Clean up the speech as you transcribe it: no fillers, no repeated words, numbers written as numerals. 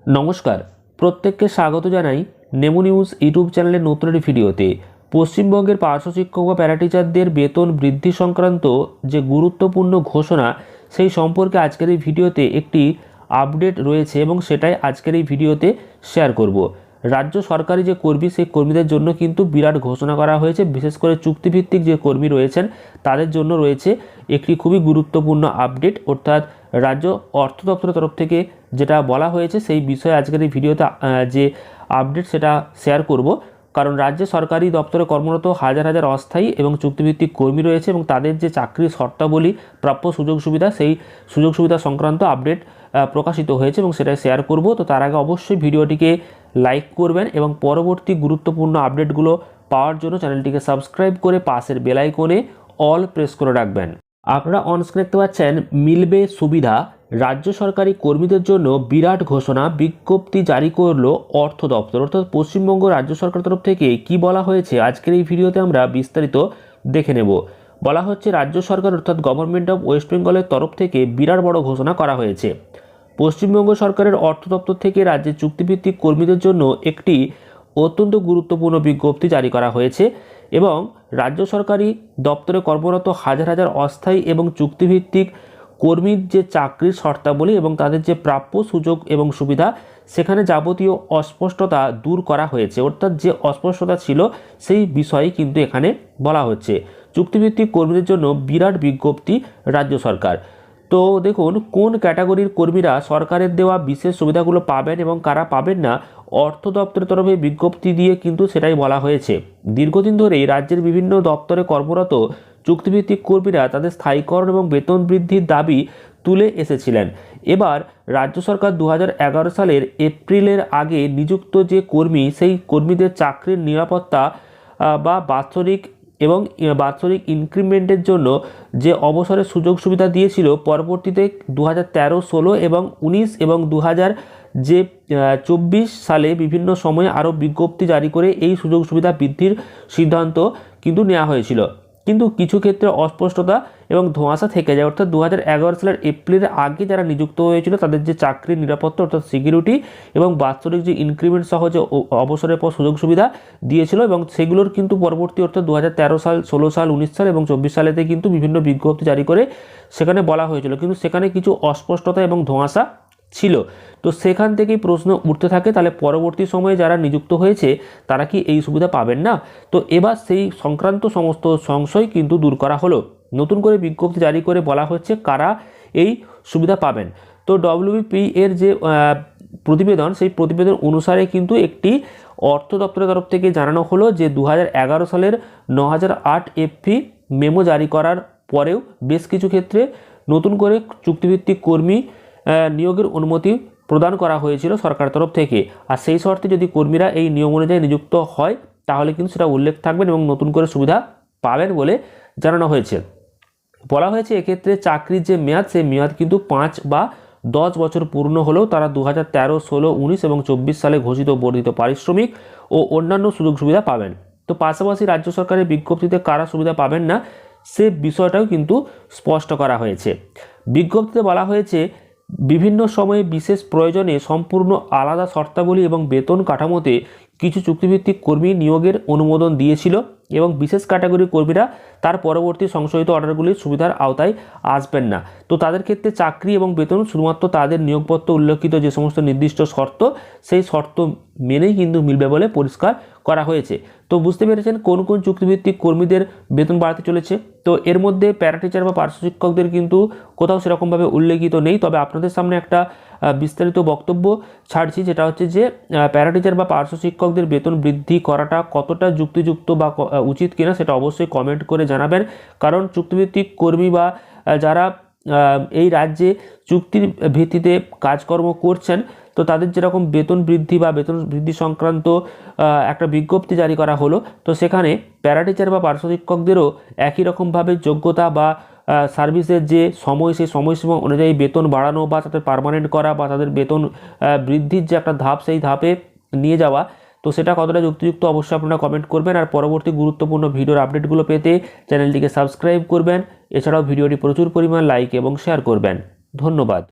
নমস্কার, প্রত্যেককে স্বাগত জানাই নেমু নিউজ ইউটিউব চ্যানেলের নতুন একটি ভিডিওতে। পশ্চিমবঙ্গের পার্শ্ব শিক্ষক বা প্যারাটিচারদের বেতন বৃদ্ধি সংক্রান্ত যে গুরুত্বপূর্ণ ঘোষণা সেই সম্পর্কে আজকের এই ভিডিওতে একটি আপডেট রয়েছে এবং সেটাই আজকের এই ভিডিওতে শেয়ার করব। রাজ্য সরকারি যে কর্মী সেই কর্মীদের জন্য কিন্তু বিরাট ঘোষণা করা হয়েছে। বিশেষ করে চুক্তিভিত্তিক যে কর্মী রয়েছেন তাদের জন্য রয়েছে একটি খুবই গুরুত্বপূর্ণ আপডেট, অর্থাৎ রাজ্য অর্থ দপ্তরের তরফ থেকে যেটা বলা হয়েছে সেই বিষয়ে আজকের এই ভিডিওতে যে আপডেট সেটা শেয়ার করব। কারণ রাজ্যে সরকারি দপ্তরে কর্মরত হাজার হাজার অস্থায়ী এবং চুক্তিভিত্তিক কর্মী রয়েছে এবং তাদের যে চাকরির শর্তাবলী, প্রাপ্য সুযোগ সুবিধা, সেই সুযোগ সুবিধা সংক্রান্ত আপডেট প্রকাশিত হয়েছে এবং সেটা শেয়ার করব। তো তার আগে অবশ্যই ভিডিওটিকে লাইক করবেন এবং পরবর্তী গুরুত্বপূর্ণ আপডেটগুলো পাওয়ার জন্য চ্যানেলটিকে সাবস্ক্রাইব করে পাশের বেল আইকনে অল প্রেস করে রাখবেন। আপনারা অনস্ক্রিনে দেখতে পাচ্ছেন মিলবে সুবিধা, রাজ্য সরকারি কর্মীদের জন্য বিরাট ঘোষণা, বিজ্ঞপ্তি জারি করল অর্থ দপ্তর। অর্থাৎ পশ্চিমবঙ্গ রাজ্য সরকার তরফ থেকে কি বলা হয়েছে আজকের এই ভিডিওতে আমরা বিস্তারিত দেখে নেব। বলা হচ্ছে রাজ্য সরকার অর্থাৎ গভর্নমেন্ট অফ ওয়েস্ট বেঙ্গলের তরফ থেকে বিরাট বড় ঘোষণা করা হয়েছে। পশ্চিমবঙ্গ সরকারের অর্থ দপ্তর থেকে রাজ্যের চুক্তিভিত্তিক কর্মীদের জন্য একটি অত্যন্ত গুরুত্বপূর্ণ বিজ্ঞপ্তি জারি করা হয়েছে এবং রাজ্য সরকারি দপ্তরে কর্মরত হাজার হাজার অস্থায়ী এবং চুক্তিভিত্তিক কর্মীর যে চাকরির শর্তাবলী এবং তাদের যে প্রাপ্য সুযোগ এবং সুবিধা, সেখানে যাবতীয় অস্পষ্টতা দূর করা হয়েছে। অর্থাৎ যে অস্পষ্টতা ছিল সেই বিষয়ে কিন্তু এখানে বলা হচ্ছে চুক্তিভিত্তিক কর্মীদের জন্য বিরাট বিজ্ঞপ্তি রাজ্য সরকার। তো দেখুন কোন ক্যাটাগরির কর্মীরা সরকারের দেওয়া বিশেষ সুবিধাগুলো পাবেন এবং কারা পাবেন না, অর্থ দপ্তরের তরফে বিজ্ঞপ্তি দিয়ে কিন্তু সেটাই বলা হয়েছে। দীর্ঘদিন ধরেই রাজ্যের বিভিন্ন দপ্তরে কর্মরত চুক্তিভিত্তিক কর্মীরা তাদের স্থায়ীকরণ এবং বেতন বৃদ্ধির দাবি তুলে এসেছিলেন। এবার রাজ্য সরকার 2011 সালের এপ্রিলের আগে নিযুক্ত যে কর্মী, সেই কর্মীদের চাকরির নিরাপত্তা বা বাৎসরিক ইনক্রিমেন্টের জন্য যে অবসরের সুযোগ সুবিধা দিয়েছিল, পরবর্তীতে 2013, 16 এবং 19 এবং 2024 সালে বিভিন্ন সময়ে আরও বিজ্ঞপ্তি জারি করে এই সুযোগ সুবিধা বৃদ্ধির সিদ্ধান্ত কিন্তু নেওয়া হয়েছিল। কিন্তু কিছু ক্ষেত্রে অস্পষ্টতা এবং ধোঁয়াশা থেকে যায়। অর্থাৎ 2011 সালের এপ্রিলের আগে যারা নিযুক্ত হয়েছিল তাদের যে চাকরির নিরাপত্তা অর্থাৎ সিকিউরিটি এবং বাৎসরিক যে ইনক্রিমেন্ট সহ যে অবসরের পর সুযোগ সুবিধা দিয়েছিল এবং সেগুলোর কিন্তু পরবর্তী অর্থাৎ 2013 সাল, 16 সাল, 19 সাল এবং 24 সালেতে কিন্তু বিভিন্ন বিজ্ঞপ্তি জারি করে সেখানে বলা হয়েছিল, কিন্তু সেখানে কিছু অস্পষ্টতা এবং ধোঁয়াশা ছিল। তো সেখান থেকেই প্রশ্ন উঠতে থাকে, তাহলে পরবর্তী সময়ে যারা নিযুক্ত হয়েছে তারা কি এই সুবিধা পাবেন না? তো এবার সেই সংক্রান্ত সমস্ত সংশয় কিন্তু দূর করা হলো। নতুন করে বিজ্ঞপ্তি জারি করে বলা হচ্ছে কারা এই সুবিধা পাবেন। তো ডব্লিউবিপি এর যে প্রতিবেদন, সেই প্রতিবেদন অনুসারে কিন্তু একটি অর্থ দপ্তরের তরফ থেকে জানানো হলো যে 2011 সালের 9008 এফপি মেমো জারি করার পরেও বেশ কিছু ক্ষেত্রে নতুন করে চুক্তিভিত্তিক কর্মী নিয়োগের অনুমতি প্রদান করা হয়েছিল সরকার তরফ থেকে। আর সেই শর্তে যদি কর্মীরা এই নিয়ম অনুযায়ী নিযুক্ত হয় তাহলে কিন্তু সেটা উল্লেখ থাকবেন এবং নতুন করে সুবিধা পাবেন বলে জানানো হয়েছে। বলা হয়েছে এক্ষেত্রে চাকরির যে মেয়াদ, সেই মেয়াদ কিন্তু 5 বা 10 বছর পূর্ণ হলেও তারা 2013, 16, 19 এবং 24 সালে ঘোষিত বর্ধিত পারিশ্রমিক ও অন্যান্য সুযোগ সুবিধা পাবেন। তো পাশাপাশি রাজ্য সরকারের বিজ্ঞপ্তিতে কারা সুবিধা পাবেন না সে বিষয়টাও কিন্তু স্পষ্ট করা হয়েছে। বিজ্ঞপ্তিতে বলা হয়েছে বিভিন্ন সময়ে বিশেষ প্রয়োজনে সম্পূর্ণ আলাদা শর্তাবলী এবং বেতন কাঠামোতে কিছু চুক্তিভিত্তিক কর্মী নিয়োগের অনুমোদন দিয়েছিল এবং বিশেষ ক্যাটাগরির কর্মীরা তার পরবর্তী সংশোধিত অর্ডারগুলির সুবিধার আওতায় আসবেন না। তো তাদের ক্ষেত্রে চাকরি এবং বেতন শুধুমাত্র তাদের নিয়োগপত্র উল্লেখিত যে সমস্ত নির্দিষ্ট শর্ত, সেই শর্ত মেনেই কিন্তু মিলবে বলে পরিষ্কার করা হয়েছে। তো বুঝতে পেরেছেন কোন কোন চুক্তিভিত্তিক কর্মীদের বেতন বাড়াতে চলেছে। তো এর মধ্যে প্যারাটিচার বা পার্শ্ব শিক্ষকদের কিন্তু কোথাও সেরকমভাবে উল্লেখিত নেই, তবে আপনাদের সামনে একটা বিস্তারিত বক্তব্য ছাড়ছি, যেটা হচ্ছে যে প্যারাটিচার বা পার্শ্ব শিক্ষকদের বেতন বৃদ্ধি করাটা কতটা যুক্তিযুক্ত বা উচিত কিনা সেটা অবশ্যই কমেন্ট করে জানাবেন। কারণ চুক্তিভিত্তিক কর্মী বা যারা এই রাজ্যে চুক্তির ভিত্তিতে কাজকর্ম করছেন, তো তাদের যেরকম বেতন বৃদ্ধি বা বেতন বৃদ্ধি সংক্রান্ত একটা বিজ্ঞপ্তি জারি করা হলো, তো সেখানে প্যারাটিচার বা পার্শ্ব শিক্ষকদেরও একই রকমভাবে যোগ্যতা বা সার্ভিসের যে সময়, সেই সময়সীমা অনুযায়ী বেতন বাড়ানো বা তাদের পার্মানেন্ট করা বা তাদের বেতন বৃদ্ধির যে একটা ধাপ, সেই ধাপে নিয়ে যাওয়া, তো সেটা কতটা যুক্তিযুক্ত অবশ্যই আপনারা কমেন্ট করবেন। আর পরবর্তী গুরুত্বপূর্ণ ভিডিওর আপডেটগুলো পেতে চ্যানেলটিকে সাবস্ক্রাইব করবেন। এছাড়াও ভিডিওটি প্রচুর পরিমাণ লাইক এবং শেয়ার করবেন। ধন্যবাদ।